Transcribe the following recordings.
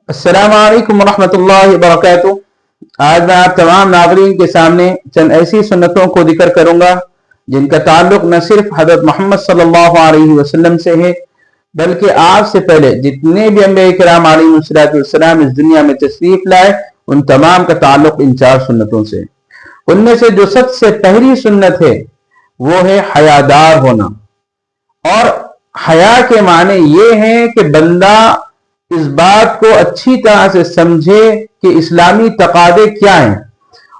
السلام علیکم ورحمۃ اللہ وبرکاتہ۔ آج میں آپ تمام ناظرین کے سامنے چند ایسی سنتوں کو ذکر کروں گا جن کا تعلق نہ صرف حضرت محمد صلی اللہ علیہ وسلم سے ہے بلکہ آپ سے پہلے جتنے بھی انبیاء کرام علیہ السلام اس دنیا میں تشریف لائے ان تمام کا تعلق ان چار سنتوں سے۔ ان میں سے جو سب سے پہلی سنت ہے وہ ہے حیادار ہونا، اور حیا کے معنی یہ ہے کہ بندہ اس بات کو اچھی طرح سے سمجھے کہ اسلامی تقاضے کیا ہیں،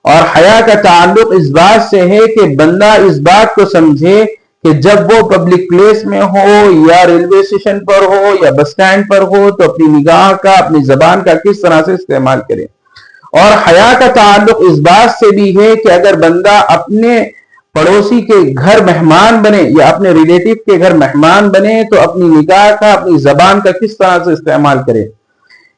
اور حیا کا تعلق اس بات سے ہے کہ بندہ اس بات کو سمجھے کہ جب وہ پبلک پلیس میں ہو یا ریلوے اسٹیشن پر ہو یا بس سٹینڈ پر ہو تو اپنی نگاہ کا، اپنی زبان کا کس طرح سے استعمال کرے۔ اور حیا کا تعلق اس بات سے بھی ہے کہ اگر بندہ اپنے پڑوسی کے گھر مہمان بنے یا اپنے ریلیٹیو کے گھر مہمان بنے تو اپنی نگاہ کا، اپنی زبان کا کس طرح سے استعمال کرے۔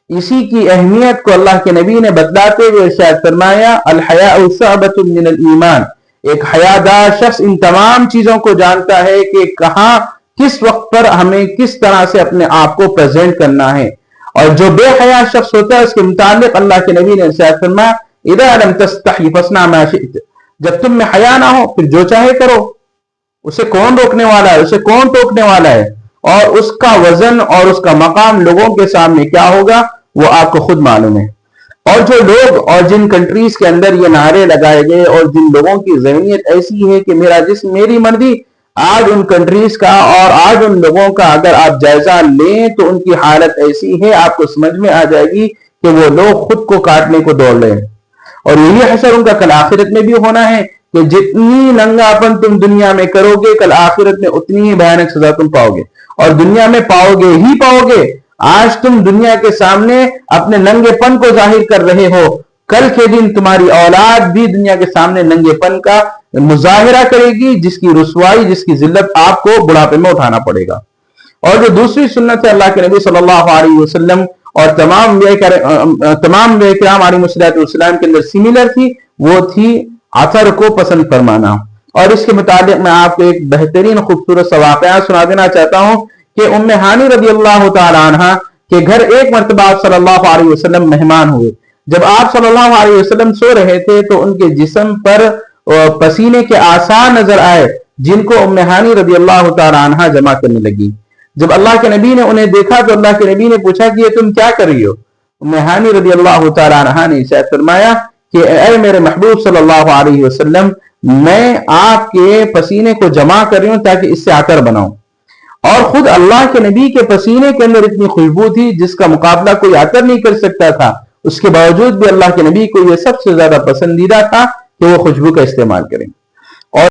اسی کی اہمیت کو اللہ کے نبی نے بتلاتے ہوئے ارشاد فرمایا، الحیاء شعبۃ من الایمان، ایک حیادار شخص ان تمام چیزوں کو جانتا ہے کہ کہاں کس وقت پر ہمیں کس طرح سے اپنے آپ کو پریزنٹ کرنا ہے۔ اور جو بے حیا شخص ہوتا ہے اس کے متعلق اللہ کے نبی نے ارشاد فرمایا، اذا لم تستحی فاصنع ما شئت، جب تم میں حیا نہ ہو پھر جو چاہے کرو، اسے کون روکنے والا ہے، اسے کون ٹوکنے والا ہے، اور اس کا وزن اور اس کا مقام لوگوں کے سامنے کیا ہوگا وہ آپ کو خود معلوم ہے۔ اور جو لوگ اور جن کنٹریز کے اندر یہ نعرے لگائے گئے اور جن لوگوں کی ذہنیت ایسی ہے کہ میرا جسم میری مرضی، آج ان کنٹریز کا اور آج ان لوگوں کا اگر آپ جائزہ لیں تو ان کی حالت ایسی ہے، آپ کو سمجھ میں آ جائے گی کہ وہ لوگ خود کو کاٹنے کو دوڑ رہے ہیں۔ اور یہی حشر ان کا کل آخرت میں بھی ہونا ہے کہ جتنی ننگا پن تم دنیا میں کرو گے کل آخرت میں اتنی ہی بھیانک سزا تم پاؤ گے، اور دنیا میں پاؤ گے ہی پاؤ گے۔ آج تم دنیا کے سامنے اپنے ننگے پن کو ظاہر کر رہے ہو، کل کے دن تمہاری اولاد بھی دنیا کے سامنے ننگے پن کا مظاہرہ کرے گی، جس کی رسوائی، جس کی ذلت آپ کو بڑھاپے میں اٹھانا پڑے گا۔ اور جو دوسری سنت ہے اللہ کے نبی صلی اللہ علیہ وسلم اور تمام انبیاء کرام علیہ السلام کے اندر سملر تھی، وہ تھی عطر کو پسند فرمانا۔ اور اس کے متعلق میں آپ کو ایک بہترین خوبصورت سا واقعہ سنا دینا چاہتا ہوں کہ ام ہانی رضی اللہ تعالی عنہ کے گھر ایک مرتبہ آپ صلی اللہ علیہ وسلم مہمان ہوئے۔ جب آپ صلی اللہ علیہ وسلم سو رہے تھے تو ان کے جسم پر پسینے کے آثار نظر آئے جن کو ام ہانی رضی اللہ تعالی عنہ جمع کرنے لگی۔ جب اللہ کے نبی نے انہیں دیکھا تو اللہ کے نبی نے پوچھا کہ یہ تم کیا کر رہی ہو؟ ام ہانی رضی اللہ تعالی عنہ نے ارشاد فرمایا کہ اے میرے محبوب صلی اللہ علیہ وسلم، میں آپ کے پسینے کو جمع کر رہی ہوں تاکہ اس سے عطر بناؤں۔ اور خود اللہ کے نبی کے پسینے کے اندر اتنی خوشبو تھی جس کا مقابلہ کوئی عطر نہیں کر سکتا تھا، اس کے باوجود بھی اللہ کے نبی کو یہ سب سے زیادہ پسندیدہ تھا کہ وہ خوشبو کا استعمال کریں۔